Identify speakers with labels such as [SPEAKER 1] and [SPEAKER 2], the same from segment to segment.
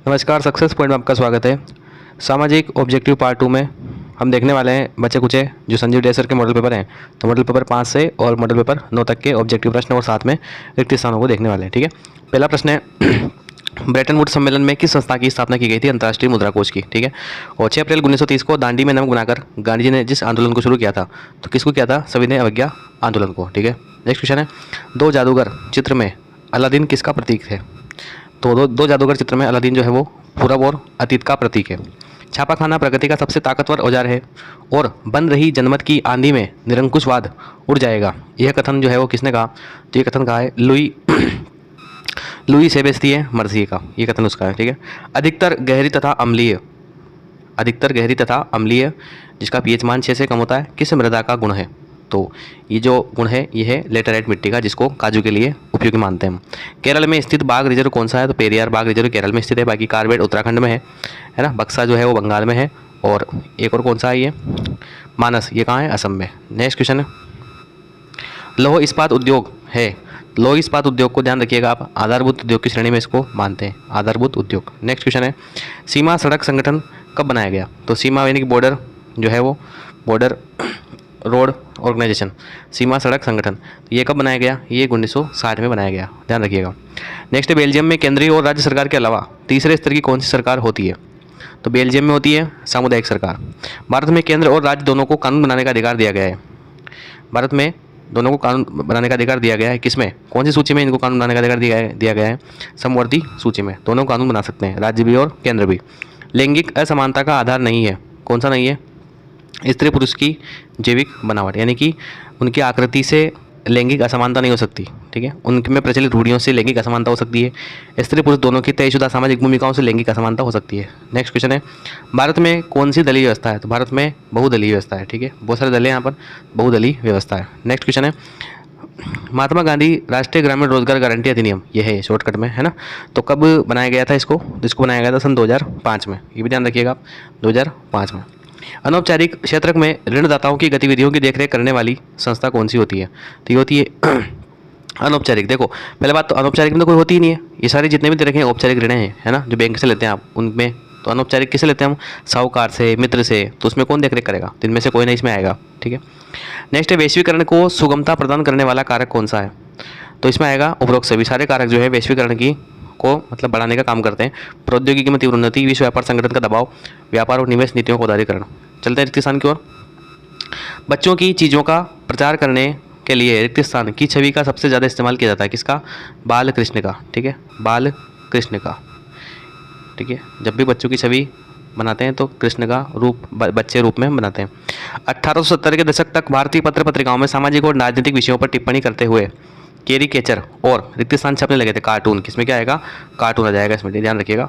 [SPEAKER 1] नमस्कार, success point में आपका स्वागत है। सामाजिक ऑब्जेक्टिव पार्ट 2 में हम देखने वाले हैं बच्चे कुछ जो संजीव डे सर के मॉडल पेपर हैं। तो मॉडल पेपर 5 से और मॉडल पेपर 9 तक के ऑब्जेक्टिव प्रश्न और साथ में रिक्त स्थानों को देखने वाले हैं। ठीक है, पहला प्रश्न है ब्रेटन वुड्स सम्मेलन में किस संस्था की स्थापना की गई थी? अंतर्राष्ट्रीय मुद्रा कोष की। ठीक है, और 6 अप्रैल 1930 को दांडी में नमक बनाकर गांधी जी ने जिस आंदोलन को शुरू किया था, तो किसको किया था? सविनय अवज्ञा आंदोलन को। ठीक है, नेक्स्ट क्वेश्चन है दो जादूगर चित्र में अलादीन किसका प्रतीक है? तो दो जादूगर चित्र में अलादीन जो है वो पूरब और अतीत का प्रतीक है। छापाखाना प्रगति का सबसे ताकतवर औजार है और बन रही जनमत की आंधी में निरंकुशवाद उड़ जाएगा। यह कथन जो है वो किसने कहा? तो ये कथन कहा है लुई सेबेस्टियन मर्सिए का, ये कथन उसका है। ठीक है, अधिकतर गहरी तथा अम्लीय जिसका पीएच मान 6 से कम होता है किस मृदा का गुण है? तो ये जो गुण है ये है लेटराइट मिट्टी का, जिसको काजू के लिए उपयोगी मानते हैं हम। केरल में स्थित बाघ रिजर्व कौन सा है? तो पेरियार बाघ रिजर्व केरल में स्थित है। बाकी कार्बेट उत्तराखंड में है ना। बक्सा जो है वो बंगाल में है। और एक और कौन सा है ये? मानस, ये कहाँ है? असम में। नेक्स्ट क्वेश्चन है लौह इस्पात उद्योग है। लौह इस्पात उद्योग को ध्यान रखिएगा आप, आधारभूत उद्योग की श्रेणी में इसको मानते हैं, आधारभूत उद्योग। नेक्स्ट क्वेश्चन है सीमा सड़क संगठन कब बनाया गया? तो सीमा यानी कि बॉर्डर जो है वो बॉर्डर रोड ऑर्गेनाइजेशन, सीमा सड़क संगठन, ये कब बनाया गया? ये 1960 में बनाया गया, ध्यान रखिएगा। नेक्स्ट है बेल्जियम में केंद्रीय और राज्य सरकार के अलावा तीसरे स्तर की कौन सी सरकार होती है? तो बेल्जियम में होती है सामुदायिक सरकार। भारत में केंद्र और राज्य दोनों को कानून बनाने का अधिकार दिया गया है। भारत में दोनों को कानून बनाने का अधिकार दिया गया है। किसमें? कौन सी सूची में इनको कानून बनाने का अधिकार दिया गया है? समवर्ती सूची में दोनों कानून बना सकते हैं, राज्य भी और केंद्र भी। लैंगिक असमानता का आधार नहीं है, कौन सा नहीं है? स्त्री पुरुष की जैविक बनावट, यानी कि उनकी आकृति से लैंगिक असमानता नहीं हो सकती। ठीक है, उनमें प्रचलित रूढ़ियों से लैंगिक असमानता हो सकती है। स्त्री पुरुष दोनों की तयशुदा सामाजिक भूमिकाओं से लैंगिक असमानता हो सकती है। नेक्स्ट क्वेश्चन है भारत में कौन सी दलीय व्यवस्था है? तो भारत में बहुदलीय व्यवस्था है। ठीक है, बहुत सारे दल हैं यहाँ पर, बहुदलीय व्यवस्था है। नेक्स्ट क्वेश्चन है महात्मा गांधी राष्ट्रीय ग्रामीण रोजगार गारंटी अधिनियम, ये है शॉर्टकट में, है ना। तो कब बनाया गया था इसको? इसको बनाया गया था सन 2005 में, ये भी ध्यान रखिएगा आप, 2005 में। अनौपचारिक क्षेत्र में ऋणदाताओं की गतिविधियों की देखरेख करने वाली संस्था कौन सी होती है? तो ये होती है अनौपचारिक। देखो पहले बात तो अनौपचारिक में तो कोई होती ही नहीं है। ये सारे जितने भी दे रखे हैं औपचारिक ऋण हैं, है ना, जो बैंक से लेते हैं आप, उनमें तो अनौपचारिक किसे लेते हैं हम? साहूकार से, मित्र से। तो उसमें कौन देखरेख करेगा? तो इनमें से कोई नहीं इसमें आएगा। ठीक है, नेक्स्ट है वैश्वीकरण को सुगमता प्रदान करने वाला कारक कौन सा है? तो इसमें आएगा उपरोक्त सभी सारे कारक जो है वैश्वीकरण की को मतलब बढ़ाने का काम करते हैं। प्रौद्योगिकी में तीव्र उन्नति, विश्व व्यापार संगठन का दबाव, व्यापार और निवेश नीतियों का उदारीकरण। चलते हैं रिक्त स्थान की ओर। बच्चों की चीज़ों का प्रचार करने के लिए रिक्त स्थान की छवि का सबसे ज़्यादा इस्तेमाल किया जाता है। किसका? बाल कृष्ण का। ठीक है, बाल कृष्ण का। ठीक है, जब भी बच्चों की छवि बनाते हैं तो कृष्ण का रूप बच्चे रूप में बनाते हैं। 1870 के दशक तक भारतीय पत्र पत्रिकाओं में सामाजिक और राजनीतिक विषयों पर टिप्पणी करते हुए कैरिकेचर और रिक्त स्थान छपने लगे थे। कार्टून, किसमें क्या आएगा? कार्टून आ जाएगा इसमें, ध्यान रखिएगा।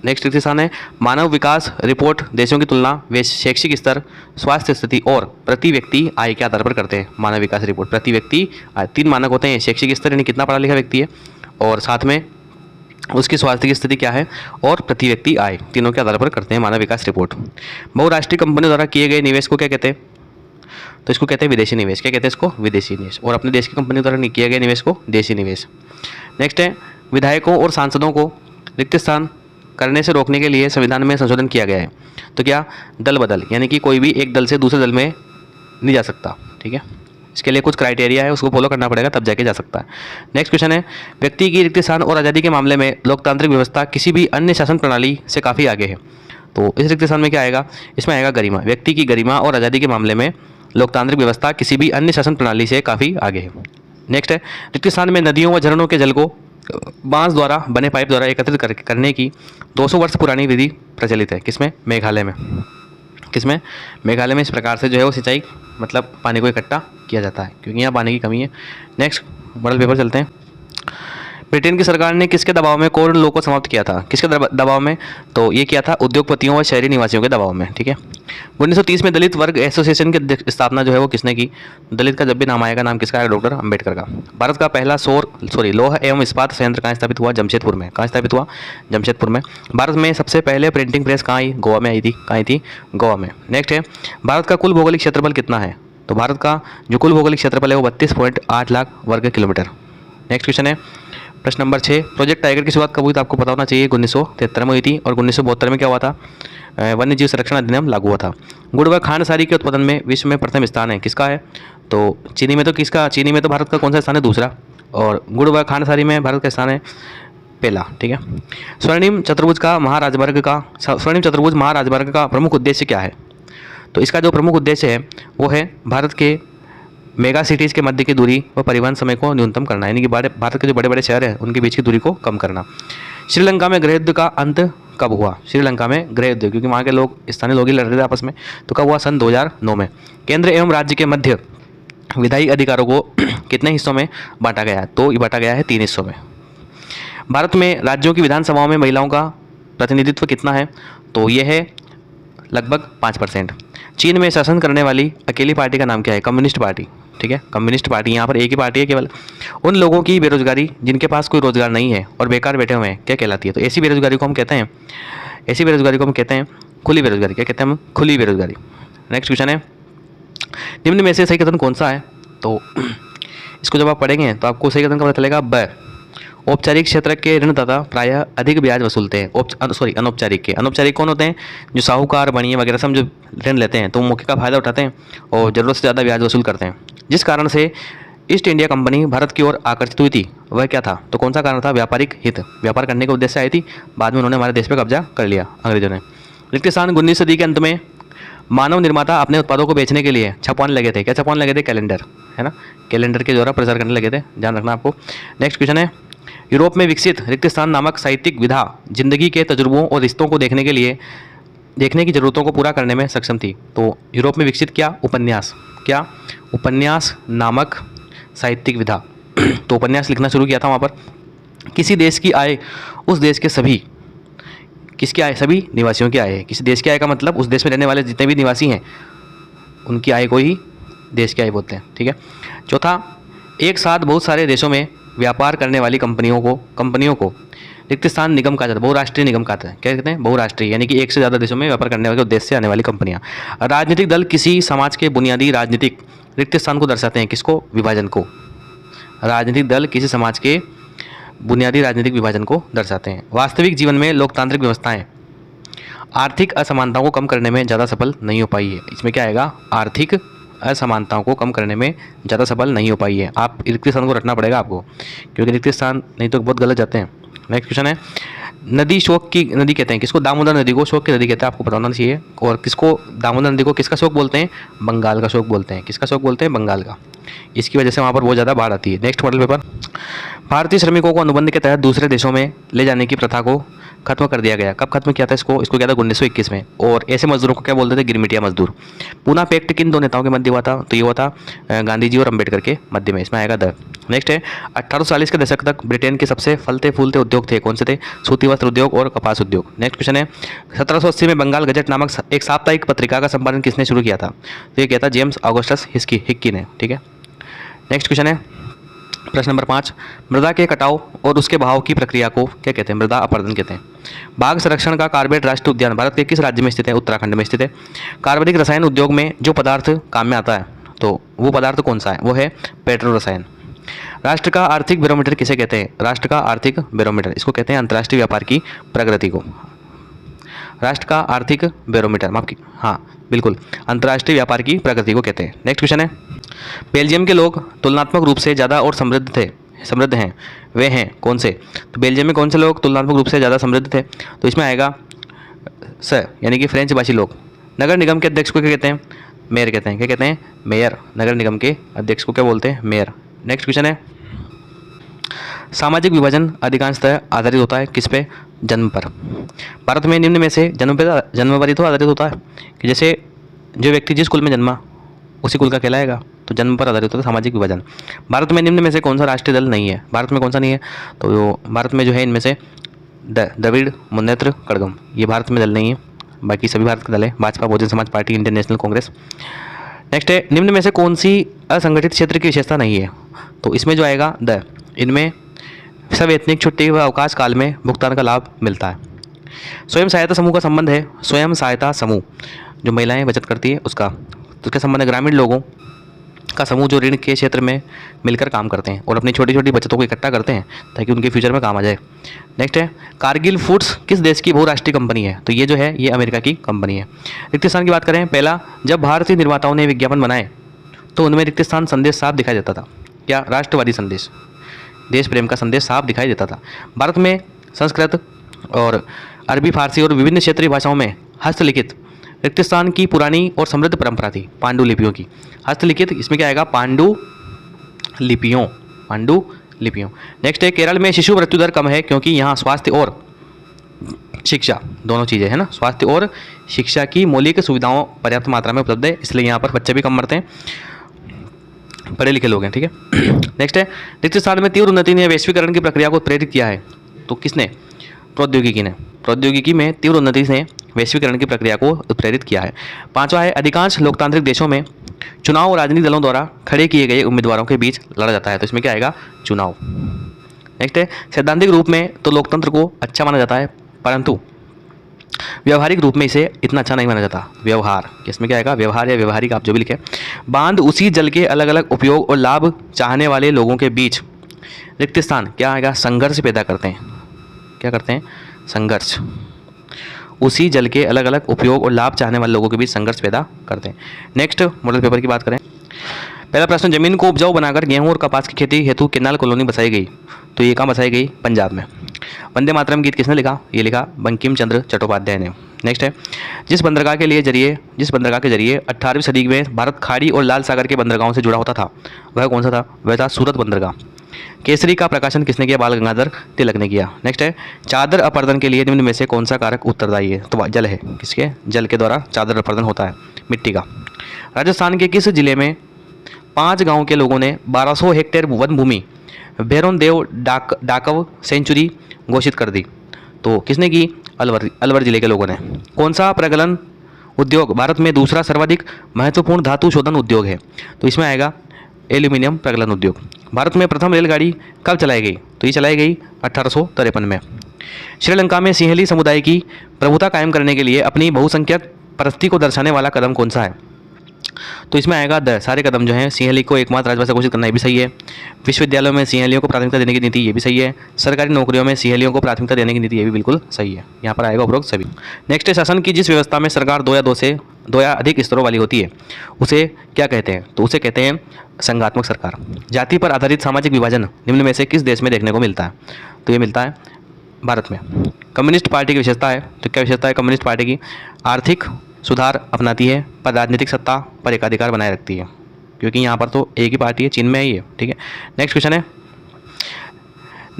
[SPEAKER 1] नेक्स्ट रिक्त स्थान है मानव विकास रिपोर्ट देशों की तुलना वे शैक्षिक स्तर, स्वास्थ्य स्थिति और प्रति व्यक्ति आय के आधार पर करते हैं। मानव विकास रिपोर्ट प्रति व्यक्ति आय, 3 मानक होते हैं। शैक्षिक स्तर यानी कितना पढ़ा लिखा व्यक्ति है, और साथ में उसकी स्वास्थ्य की स्थिति क्या है, और प्रति व्यक्ति आय, तीनों के आधार पर करते हैं मानव विकास रिपोर्ट। बहुराष्ट्रीय कंपनियों द्वारा किए गए निवेश को क्या कहते हैं? तो इसको कहते हैं विदेशी निवेश। क्या कहते हैं इसको? विदेशी निवेश। और अपने देश की कंपनी द्वारा किया गया निवेश को देशी निवेश। नेक्स्ट है विधायकों और सांसदों को रिक्त स्थान करने से रोकने के लिए संविधान में संशोधन किया गया है। तो क्या? दल बदल, यानी कि कोई भी एक दल से दूसरे दल में नहीं जा सकता। ठीक है, इसके लिए कुछ क्राइटेरिया है, उसको फॉलो करना पड़ेगा तब जाके जा सकता है। नेक्स्ट क्वेश्चन है व्यक्ति की रिक्त स्थान और आज़ादी के मामले में लोकतांत्रिक व्यवस्था किसी भी अन्य शासन प्रणाली से काफ़ी आगे है। तो इस रिक्त स्थान में क्या आएगा? इसमें आएगा गरिमा। व्यक्ति की गरिमा और आज़ादी के मामले में लोकतांत्रिक व्यवस्था किसी भी अन्य शासन प्रणाली से काफ़ी आगे है। नेक्स्ट है रिक्त स्थान में नदियों व झरनों के जल को बांस द्वारा बने पाइप द्वारा एकत्रित करने की 200 वर्ष पुरानी विधि प्रचलित है। किसमें? मेघालय में। किसमें? मेघालय में इस प्रकार से जो है वो सिंचाई मतलब पानी को इकट्ठा किया जाता है, क्योंकि यहाँ पानी की कमी है। नेक्स्ट मॉडल पेपर चलते हैं। ब्रिटेन की सरकार ने किसके दबाव में कॉर्न लॉ को समाप्त किया था? किसके दबाव में? तो ये किया था उद्योगपतियों व शहरी निवासियों के दबाव में। ठीक है, 1930 में दलित वर्ग एसोसिएशन की स्थापना जो है वो किसने की? दलित का जब भी नाम आएगा, नाम किसका है? डॉक्टर अंबेडकर का। भारत का पहला लौह एवं इस्पात संयंत्र कहाँ स्थापित हुआ? जमशेदपुर में। कहाँ स्थापित हुआ? जमशेदपुर में। भारत में सबसे पहले प्रिंटिंग प्रेस कहाँ आई? गोवा में आई थी। कहाँ आई थी? गोवा में। नेक्स्ट है भारत का कुल भौगोलिक क्षेत्रफल कितना है? तो भारत का जो कुल भौगोलिक क्षेत्रफल है वो 32.8 लाख वर्ग किलोमीटर। नेक्स्ट क्वेश्चन है प्रश्न नंबर 6, प्रोजेक्ट टाइगर की शुरुआत कब हुई तो आपको पता होना चाहिए 1973 में हुई थी। और 1972 में क्या हुआ था, वन्य जीव संरक्षण अधिनियम लागू हुआ था। गुड़ व खांड सारी के उत्पादन में विश्व में प्रथम स्थान है किसका है, तो चीनी में तो भारत का कौन सा स्थान है, दूसरा। और गुड़ व खांड सारी में भारत का स्थान है पहला, ठीक है। स्वर्णिम चतुर्भुज महाराजमार्ग का प्रमुख उद्देश्य क्या है, तो इसका जो प्रमुख उद्देश्य है वो है भारत के मेगा सिटीज़ के मध्य की दूरी व परिवहन समय को न्यूनतम करना, यानी कि भारत के जो बड़े बड़े शहर हैं उनके बीच की दूरी को कम करना। श्रीलंका में गृह युद्ध का अंत कब हुआ, श्रीलंका में गृह युद्ध, क्योंकि वहाँ के लोग स्थानीय लोग ही लड़ रहे थे आपस में, तो कब हुआ, सन 2009 में। केंद्र एवं राज्य के मध्य विधायी अधिकारों को कितने हिस्सों में बांटा गया है, तो ये बांटा गया है 3 हिस्सों में। भारत में राज्यों की विधानसभाओं में महिलाओं का प्रतिनिधित्व कितना है, तो ये है लगभग 5%। चीन में शासन करने वाली अकेली पार्टी का नाम क्या है, कम्युनिस्ट पार्टी, ठीक है। कम्युनिस्ट पार्टी, यहाँ पर एक ही पार्टी है केवल। उन लोगों की बेरोजगारी जिनके पास कोई रोजगार नहीं है और बेकार बैठे हुए हैं क्या कहलाती है, तो ऐसी बेरोजगारी को हम कहते हैं खुली बेरोजगारी। क्या कहते हैं हम, खुली बेरोजगारी। नेक्स्ट क्वेश्चन है, निम्न में से सही कथन कौन सा है, तो इसको जब आप पढ़ेंगे तो आपको सही कथन का पता चलेगा ब। औपचारिक क्षेत्र के ऋणदाता प्रायः अधिक ब्याज वसूलते हैं। अनौपचारिक कौन होते हैं, जो साहूकार, बनिए वगैरह सब जो ऋण लेते हैं तो मौके का फायदा उठाते हैं और ज़रूरत से ज़्यादा ब्याज वसूल करते हैं। जिस कारण से ईस्ट इंडिया कंपनी भारत की ओर आकर्षित हुई थी वह क्या था, तो कौन सा कारण था, व्यापारिक हित, व्यापार करने के उद्देश्य से आई थी। बाद में उन्होंने हमारे देश पर कब्जा कर लिया अंग्रेजों ने। रिक्त स्थान 19वीं सदी के अंत में मानव निर्माता अपने उत्पादों को बेचने के लिए छपवाने लगे थे। क्या छपवाने लगे थे, कैलेंडर, है ना, कैलेंडर के द्वारा प्रचार करने लगे थे, ध्यान रखना आपको। नेक्स्ट क्वेश्चन है, यूरोप में विकसित रिक्त स्थान नामक साहित्यिक विधा जिंदगी के तजुर्बों और रिश्तों को देखने की जरूरतों को पूरा करने में सक्षम थी। तो यूरोप में विकसित उपन्यास नामक साहित्यिक विधा। तो उपन्यास लिखना शुरू किया था वहाँ पर। किसी देश की आय उस देश के सभी निवासियों की आय है। किसी देश की आय का मतलब उस देश में रहने वाले जितने भी निवासी हैं उनकी आय को ही देश की आय बोलते हैं, ठीक है। चौथा, एक साथ बहुत सारे देशों में व्यापार करने वाली कंपनियों को रिक्त स्थान निगम कहा जाता है, बहुराष्ट्रीय निगम कहते हैं। क्या कहते हैं, बहुराष्ट्रीय, यानी कि एक से ज़्यादा देशों में व्यापार करने के उद्देश्य से आने वाली कंपनियां। राजनीतिक दल किसी समाज के बुनियादी राजनीतिक रिक्त स्थान को दर्शाते हैं, किसको, विभाजन को। राजनीतिक दल किसी समाज के बुनियादी राजनीतिक विभाजन को दर्शाते हैं। वास्तविक जीवन में लोकतांत्रिक व्यवस्थाएं आर्थिक असमानताओं को कम करने में ज़्यादा सफल नहीं हो पाई है। इसमें क्या आएगा, आर्थिक असमानताओं को कम करने में ज़्यादा सफल नहीं हो पाई है। आप रिक्त स्थान को रटना पड़ेगा आपको, क्योंकि रिक्त स्थान नहीं तो बहुत गलत जाते हैं। नेक्स्ट क्वेश्चन है, नदी शोक की नदी कहते हैं किसको, दामोदर नदी को शोक की नदी कहते हैं, आपको पता होना चाहिए। और किसको, दामोदर नदी को किसका शोक बोलते हैं, बंगाल का शोक बोलते हैं। किसका शोक बोलते हैं, बंगाल का। इसकी वजह से वहाँ पर बहुत ज़्यादा बाढ़ आती है। नेक्स्ट मॉडल पेपर, भारतीय श्रमिकों को अनुबंध के तहत दूसरे देशों में ले जाने की प्रथा को खत्म कर दिया गया। कब खत्म किया था इसको किया था 1921 में। और ऐसे मजदूरों को क्या बोलते थे, गिरमिटिया मजदूर। पूना पैक्ट किन दो नेताओं के मध्य हुआ था, तो ये हुआ था गांधी जी और अम्बेडकर के मध्य में। इसमें आएगा द। नेक्स्ट है, 1840 के दशक तक ब्रिटेन के सबसे फलते फूलते उद्योग थे, कौन से थे, सूती वस्त्र उद्योग और कपास उद्योग। नेक्स्ट क्वेश्चन है, 1780 में बंगाल गजट नामक एक साप्ताहिक पत्रिका का संपादन किसने शुरू किया था, तो ये किया था जेम्स ऑगस्टस हिक्की ने, ठीक है। नेक्स्ट क्वेश्चन है प्रश्न नंबर 5, मृदा के कटाव और उसके बहाव की प्रक्रिया को क्या कहते हैं, मृदा अपरदन कहते हैं। बाघ संरक्षण का कार्बेट राष्ट्रीय उद्यान भारत के किस राज्य में स्थित है, उत्तराखंड में स्थित है। कार्बनिक रसायन उद्योग में जो पदार्थ काम में आता है तो वो पदार्थ कौन सा है, वो है पेट्रो रसायन। राष्ट्र का आर्थिक बैरोमीटर किसे कहते हैं, राष्ट्र का आर्थिक बैरोमीटर, इसको कहते हैं अंतर्राष्ट्रीय व्यापार की प्रगति को। राष्ट्र का आर्थिक बैरोमीटर, माफ की, हाँ बिल्कुल, अंतर्राष्ट्रीय व्यापार की प्रगति को कहते हैं। नेक्स्ट क्वेश्चन है, बेल्जियम के लोग तुलनात्मक रूप से ज़्यादा और समृद्ध हैं, वे हैं कौन से, तो बेल्जियम में कौन से लोग तुलनात्मक रूप से ज़्यादा समृद्ध थे, तो इसमें आएगा यानी कि फ्रेंच भाषी लोग। नगर निगम के अध्यक्ष को क्या कहते हैं, मेयर कहते हैं। क्या कहते हैं, मेयर। नगर निगम के अध्यक्ष को क्या बोलते हैं, मेयर। नेक्स्ट क्वेश्चन है, सामाजिक विभाजन अधिकांशतः आधारित होता है किस पे, जन्म पर। भारत में निम्न में से जन्म पर ही तो आधारित होता है कि जैसे जो व्यक्ति जिस कुल में जन्मा उसी कुल का कहलाएगा, तो जन्म पर आधारित होता है सामाजिक विभाजन। भारत में निम्न में से कौन सा राष्ट्रीय दल नहीं है, भारत में कौन सा नहीं है, तो भारत में जो है इनमें से द्रविड़ मुन्नेत्र कड़गम, ये भारत में दल नहीं है, बाकी सभी भारत के दल है, Bhajpa, Bahujan Samaj party, Indian national Congress. Next है, निम्न में से कौन सी असंगठित क्षेत्र की विशेषता नहीं है, तो इसमें जो आएगा इनमें सवैतनिक छुट्टी व अवकाश काल में भुगतान का लाभ मिलता है। स्वयं सहायता समूह का संबंध है, स्वयं सहायता समूह जो महिलाएं बचत करती है उसका, तो उसका संबंध है ग्रामीण लोगों का समूह जो ऋण के क्षेत्र में मिलकर काम करते हैं और अपनी छोटी छोटी बचतों को इकट्ठा करते हैं ताकि उनके फ्यूचर में काम आ जाए। नेक्स्ट है कारगिल फूड्स किस देश की बहुराष्ट्रीय कंपनी है? तो ये जो है ये अमेरिका की कंपनी है। रिक्त स्थान की बात करें, पहला, जब भारतीय निर्माताओं ने विज्ञापन बनाए तो उनमें रिक्त स्थान संदेश साफ दिखाई देता था। क्या? राष्ट्रवादी संदेश, देश प्रेम का संदेश साफ दिखाई देता था। भारत में संस्कृत और अरबी, फारसी और विभिन्न क्षेत्रीय भाषाओं में हस्तलिखित रिक्त स्थान की पुरानी और समृद्ध परंपरा थी। पांडुलिपियों की हस्तलिखित, इसमें क्या आएगा? पांडुलिपियों, पांडुलिपियों। नेक्स्ट है केरल में शिशु मृत्यु दर कम है क्योंकि यहाँ स्वास्थ्य और शिक्षा दोनों चीज़ें है ना, स्वास्थ्य और शिक्षा की मौलिक सुविधाओं पर्याप्त मात्रा में उपलब्ध है, इसलिए यहाँ पर बच्चे भी कम मरते हैं, पढ़े लिखे लोग हैं। ठीक है। नेक्स्ट है रिक्त स्थान में तीव्र उन्नति ने वैश्वीकरण की प्रक्रिया को प्रेरित किया है। तो किसने? प्रौद्योगिकी ने। प्रौद्योगिकी में तीव्र उन्नति ने वैश्वीकरण की प्रक्रिया को प्रेरित किया है। पांचवा है अधिकांश लोकतांत्रिक देशों में चुनाव राजनीतिक दलों द्वारा खड़े किए गए उम्मीदवारों के बीच लड़ा जाता है। तो इसमें क्या आएगा? चुनाव। नेक्स्ट है सैद्धांतिक रूप में तो लोकतंत्र को अच्छा माना जाता है, परंतु व्यवहारिक रूप में इसे इतना अच्छा नहीं माना जाता। व्यवहार, इसमें क्या आएगा? व्यवहार या व्यवहारिक, आप जो भी लिखे। बांध उसी जल के अलग अलग उपयोग और लाभ चाहने वाले लोगों के बीच रिक्त स्थान क्या आएगा? संघर्ष पैदा करते हैं। क्या करते हैं? संघर्ष। उसी जल के अलग अलग उपयोग और लाभ चाहने वाले लोगों के बीच संघर्ष पैदा करते हैं। नेक्स्ट मॉडल पेपर की बात करें, पहला प्रश्न, जमीन को उपजाऊ बनाकर गेहूं और कपास की खेती हेतु किन्नल कॉलोनी बसाई गई। तो ये कहाँ बसाई गई? पंजाब में। वंदे मातरम गीत किसने लिखा? ये लिखा बंकिम चंद्र चट्टोपाध्याय ने। नेक्स्ट है जिस बंदरगाह के जरिए 18वीं सदी में भारत खाड़ी और लाल सागर के बंदरगाहों से जुड़ा होता था, वह कौन सा था? वह था सूरत बंदरगाह। केसरी का प्रकाशन किसने किया? बाल गंगाधर तिलक ने किया। नेक्स्ट है चादर अपर्दन के लिए निम्न में से कौन सा कारक उत्तरदायी है? तो जल है। किसके? जल के द्वारा चादर अपर्दन होता है, मिट्टी का। राजस्थान के किस जिले में 5 गांव के लोगों ने 1200 हेक्टेयर वन भूमि भैरोन देव डाकव सेंचुरी घोषित कर दी? तो किसने की? अलवर जिले के लोगों ने। कौन सा प्रगलन उद्योग भारत में दूसरा सर्वाधिक महत्वपूर्ण धातु शोधन उद्योग है? तो इसमें आएगा एल्यूमिनियम प्रगलन उद्योग। भारत में प्रथम रेलगाड़ी कब चलाई गई? तो ये चलाई गई 1853 में। श्रीलंका में सिंहली समुदाय की प्रभुता कायम करने के लिए अपनी बहुसंख्यक परिस्थिति को दर्शाने वाला कदम कौन सा है? तो इसमें आएगा सारे कदम जो हैं। सिंहली को एकमात्र राजभाषा घोषित करना, ये भी सही है। विश्वविद्यालयों में सिंहलियों को प्राथमिकता देने की नीति, ये भी सही है। सरकारी नौकरियों में सिंहलियों को प्राथमिकता देने की नीति, ये भी बिल्कुल सही है। यहाँ पर आएगा उपरोक्त सभी। नेक्स्ट है शासन की जिस व्यवस्था में सरकार दो या अधिक स्तरों वाली होती है उसे क्या कहते हैं? तो उसे कहते हैं संघात्मक सरकार। जाति पर आधारित सामाजिक विभाजन निम्न में से किस देश में देखने को मिलता है? तो ये मिलता है भारत में। कम्युनिस्ट पार्टी की विशेषता है, तो क्या विशेषता है कम्युनिस्ट पार्टी की? आर्थिक सुधार अपनाती है पर राजनीतिक सत्ता पर एकाधिकार बनाए रखती है, क्योंकि यहाँ पर तो एक ही पार्टी है, चीन में ही है। ठीक है। नेक्स्ट क्वेश्चन है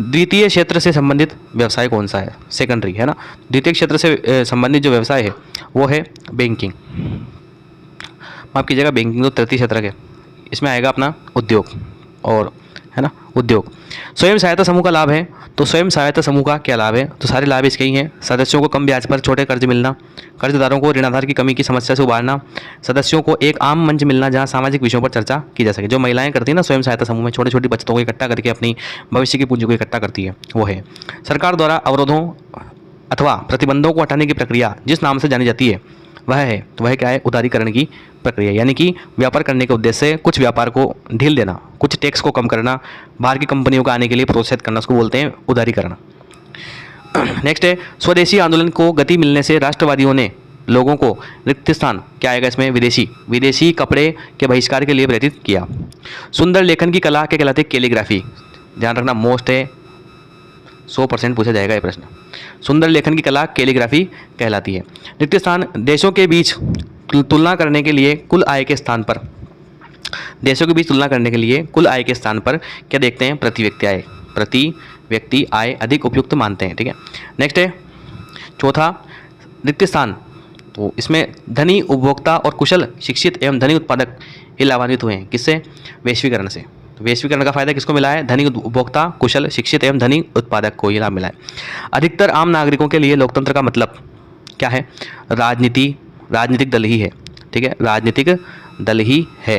[SPEAKER 1] द्वितीय क्षेत्र से संबंधित व्यवसाय कौन सा है? सेकेंडरी है ना। द्वितीय क्षेत्र से संबंधित जो व्यवसाय है वो है बैंकिंग। माफ कीजिएगा, बैंकिंग तो तृतीय क्षेत्र है। इसमें आएगा अपना उद्योग और है ना, उद्योग। स्वयं सहायता समूह का लाभ है, तो स्वयं सहायता समूह का क्या लाभ है? तो सारे लाभ इसके ही हैं। सदस्यों को कम ब्याज पर छोटे कर्ज मिलना, कर्जदारों को ऋणाधार की कमी की समस्या से उबारना, सदस्यों को एक आम मंच मिलना जहां सामाजिक विषयों पर चर्चा की जा सके। जो महिलाएं करती हैं ना स्वयं सहायता समूह में, छोटी छोटी बचतों को इकट्ठा करके अपनी भविष्य की पूंजी को इकट्ठा करती है, वो है। सरकार द्वारा अवरोधों अथवा प्रतिबंधों को हटाने की प्रक्रिया जिस नाम से जानी जाती है वह है, तो वह क्या है? उदारीकरण की प्रक्रिया। यानी कि व्यापार करने के उद्देश्य से कुछ व्यापार को ढील देना, कुछ टैक्स को कम करना, बाहर की कंपनियों को आने के लिए प्रोत्साहित करना, उसको बोलते हैं उदारीकरण। नेक्स्ट है स्वदेशी आंदोलन को गति मिलने से राष्ट्रवादियों ने लोगों को रिक्त स्थान क्या आएगा इसमें? विदेशी कपड़े के बहिष्कार के लिए प्रेरित किया। सुंदर लेखन की कला क्या कहलाती है? कैलीग्राफी। ध्यान रखना, मोस्ट है, 100% पूछा जाएगा ये प्रश्न। सुंदर लेखन की कला कैलीग्राफी कहलाती है। रिक्त स्थान देशों के बीच तुलना करने के लिए कुल आय के स्थान पर, देशों के बीच तुलना करने के लिए कुल आय के स्थान पर क्या देखते हैं? प्रति व्यक्ति आय। प्रति व्यक्ति आय अधिक उपयुक्त मानते हैं। ठीक है। नेक्स्ट है चौथा रिक्त स्थान, तो इसमें धनी उपभोक्ता और कुशल शिक्षित एवं धनी उत्पादक ये लाभान्वित हुए हैं। किससे? वैश्वीकरण से। तो वैश्वीकरण का फायदा किसको मिला है? धनी उपभोक्ता, कुशल शिक्षित एवं धनी उत्पादक को ये लाभ मिला है। अधिकतर आम नागरिकों के लिए लोकतंत्र का मतलब क्या है? राजनीतिक दल ही है। ठीक है, राजनीतिक दल ही है।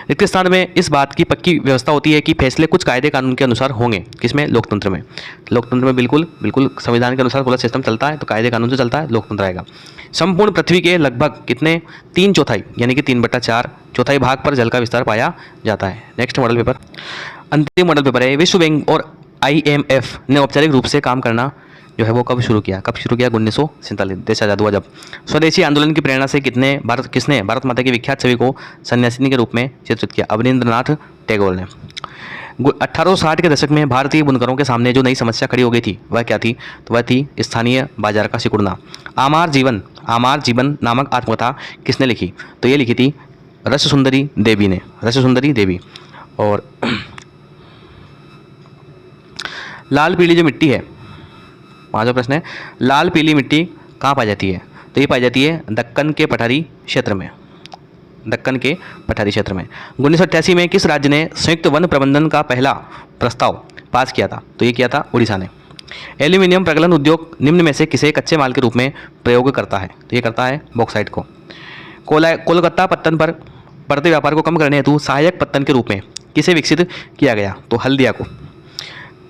[SPEAKER 1] रिक्त स्थान में इस बात की पक्की व्यवस्था होती है कि फैसले कुछ कायदे कानून के अनुसार होंगे। किसमें? लोकतंत्र में। लोकतंत्र में बिल्कुल बिल्कुल संविधान के अनुसार पूरा सिस्टम चलता है, तो कायदे कानून से चलता है, लोकतंत्र आएगा। संपूर्ण पृथ्वी के लगभग कितने? 3/4 यानी कि 3/4 चौथाई भाग पर जल का विस्तार पाया जाता है। नेक्स्ट मॉडल पेपर, अंतिम मॉडल पेपर है। विश्व बैंक और IMF ने औपचारिक रूप से काम करना जो है वो कब शुरू किया? 1947, देश आज़ाद हुआ जब। स्वदेशी आंदोलन की प्रेरणा से किसने भारत माता की विख्यात छवि को सन्यासिनी के रूप में चित्रित किया? अवनींद्रनाथ टैगोर ने। 1860 के दशक में भारतीय बुनकरों के सामने जो नई समस्या खड़ी हो गई थी वह क्या थी? तो वह थी स्थानीय बाजार का सिकुड़ना। आमार जीवन नामक आत्मकथा किसने लिखी? तो ये लिखी थी रससुंदरी देवी ने, रससुंदरी देवी। और लाल पीली जो मिट्टी है, पांचवा प्रश्न है, लाल पीली मिट्टी कहाँ पाई जाती है? तो ये पाई जाती है दक्कन के पठारी क्षेत्र में, दक्कन के पठारी क्षेत्र में। 1988 में किस राज्य ने संयुक्त वन प्रबंधन का पहला प्रस्ताव पास किया था? तो ये किया था उड़ीसा ने। एल्यूमिनियम प्रगलन उद्योग निम्न में से किसे कच्चे माल के रूप में प्रयोग करता है? तो ये करता है बॉक्साइट को। कोलकाता पत्तन पर बढ़ते व्यापार को कम करने हेतु सहायक पत्तन के रूप में किसे विकसित किया गया? तो हल्दिया को।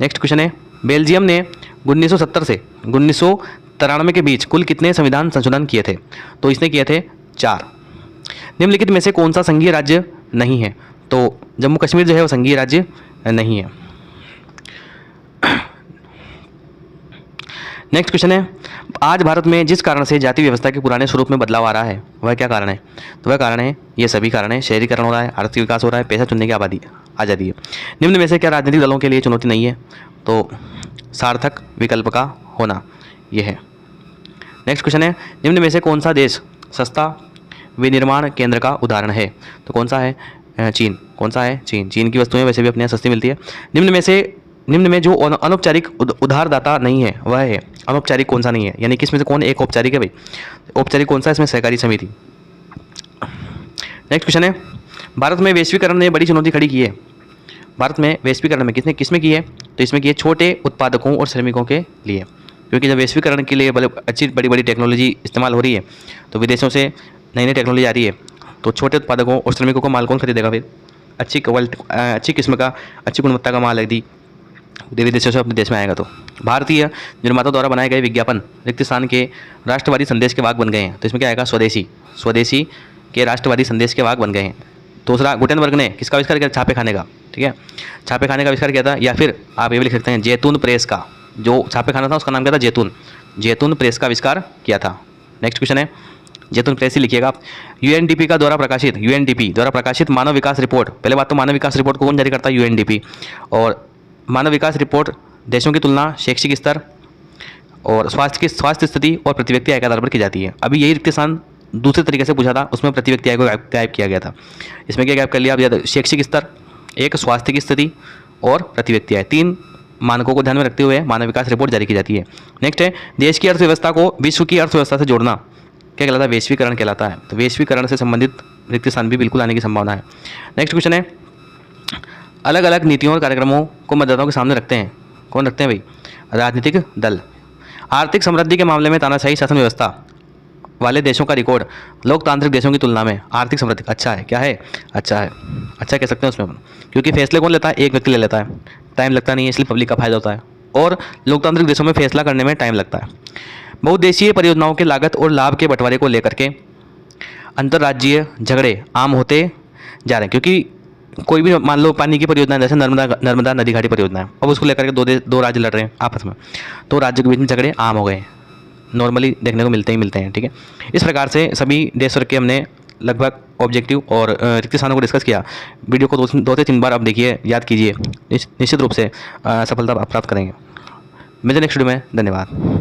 [SPEAKER 1] नेक्स्ट क्वेश्चन है, बेल्जियम ने 1970 से 1993 के बीच कुल कितने संविधान संशोधन किए थे? तो इसने किए थे 4। निम्नलिखित में से कौन सा संघीय राज्य नहीं है? तो जम्मू कश्मीर जो है वो संघीय राज्य नहीं है। नेक्स्ट क्वेश्चन है, आज भारत में जिस कारण से जाति व्यवस्था के पुराने स्वरूप में बदलाव आ रहा है वह क्या कारण है? तो वह कारण है, ये सभी कारण है, शहरीकरण हो रहा है, आर्थिक विकास हो रहा है, पैसा चुनने की आज़ादी है। निम्न में से क्या राजनीतिक दलों के लिए चुनौती नहीं है? तो सार्थक विकल्प का होना यह है। नेक्स्ट क्वेश्चन है, निम्न में से कौन सा देश सस्ता विनिर्माण केंद्र का उदाहरण है? तो कौन सा है? चीन। कौन सा है? चीन। चीन की वस्तुएं वैसे भी अपने यहाँ सस्ती मिलती है। निम्न में जो अनौपचारिक उधारदाता नहीं है वह है अनौपचारिक कौन सा नहीं है? यानी कि इसमें से कौन एक औपचारिक है भाई? औपचारिक कौन सा? इसमें सहकारी समिति। नेक्स्ट क्वेश्चन है, भारत में वैश्वीकरण ने बड़ी चुनौती खड़ी की है। भारत में वैश्वीकरण में किसमें की है? तो इसमें की है छोटे उत्पादकों और श्रमिकों के लिए, क्योंकि जब वैश्वीकरण के लिए अच्छी बड़ी बड़ी टेक्नोलॉजी इस्तेमाल हो रही है तो विदेशों से नई नई टेक्नोलॉजी आ रही है, तो छोटे उत्पादकों और श्रमिकों को माल कौन खरीदेगा फिर? अच्छी किस्म का, अच्छी गुणवत्ता का माल यदि विदेशों से अपने देश में आएगा तो। भारतीय निर्माताओं द्वारा बनाए गए विज्ञापन रिक्त स्थान के राष्ट्रवादी संदेश के वाहक बन गए हैं, तो इसमें क्या आएगा? स्वदेशी के राष्ट्रवादी संदेश के वाहक बन गए हैं। दूसरा, गुटेनबर्ग ने किसका आविष्कार किया? छापे खाने का। ठीक है, छापे खाने का आविष्कार किया था। या फिर आप ये भी लिख सकते हैं जैतून प्रेस का, जो छापे खाना था उसका नाम क्या था? जैतून प्रेस का आविष्कार किया था। नेक्स्ट क्वेश्चन है, जैतून प्रेस ही लिखिएगा आप। यूएनडीपी द्वारा प्रकाशित मानव विकास रिपोर्ट, पहले बात तो मानव विकास रिपोर्ट को कौन जारी करता है? यूएनडीपी। और मानव विकास रिपोर्ट देशों की तुलना शैक्षिक स्तर और स्वास्थ्य स्थिति और प्रति व्यक्ति आय के आधार पर की जाती है। अभी यही रिक्त स्थान दूसरे तरीके से पूछा था, उसमें प्रति व्यक्ति आय को गायब किया गया था। इसमें क्या गायब कर लिया आप? शैक्षिक स्तर, एक स्वास्थ्य की स्थिति और प्रति व्यक्ति आय, 3 मानकों को ध्यान में रखते हुए मानव विकास रिपोर्ट जारी की जाती है। नेक्स्ट है, देश की अर्थव्यवस्था को विश्व की अर्थव्यवस्था से जोड़ना क्या कहलाता है? वैश्वीकरण कहलाता है। तो वैश्वीकरण से संबंधित रिक्त स्थान भी बिल्कुल आने की संभावना है। नेक्स्ट क्वेश्चन है, अलग अलग नीतियों और कार्यक्रमों को मतदाताओं के सामने रखते हैं, कौन रखते हैं भाई? राजनीतिक दल। आर्थिक समृद्धि के मामले में तानाशाही शासन व्यवस्था वाले देशों का रिकॉर्ड लोकतांत्रिक देशों की तुलना में आर्थिक समृद्धि अच्छा है। क्या है? अच्छा है, अच्छा कह सकते हैं उसमें, क्योंकि फैसले कौन लेता है? एक व्यक्ति ले लेता है, टाइम लगता नहीं है, इसलिए पब्लिक का फायदा होता है। और लोकतांत्रिक देशों में फैसला करने में टाइम लगता है। बहुउद्देशीय परियोजनाओं के लागत और लाभ के बंटवारे को लेकर के अंतर्राज्यीय झगड़े आम होते जा रहे हैं, क्योंकि कोई भी मान लो पानी की परियोजना है, जैसे नर्मदा नदी घाटी परियोजना है, अब उसको लेकर के दो राज्य लड़ रहे हैं आपस में, तो राज्यों के बीच में झगड़े आम हो गए हैं, नॉर्मली देखने को मिलते हैं। ठीक है, इस प्रकार से सभी देश के हमने लगभग ऑब्जेक्टिव और रिक्त स्थानों को डिस्कस किया। वीडियो को 2 से 3 बार आप देखिए, याद कीजिए, निश्चित रूप से सफलता प्राप्त करेंगे। मिलते हैं नेक्स्ट वीडियो में। धन्यवाद।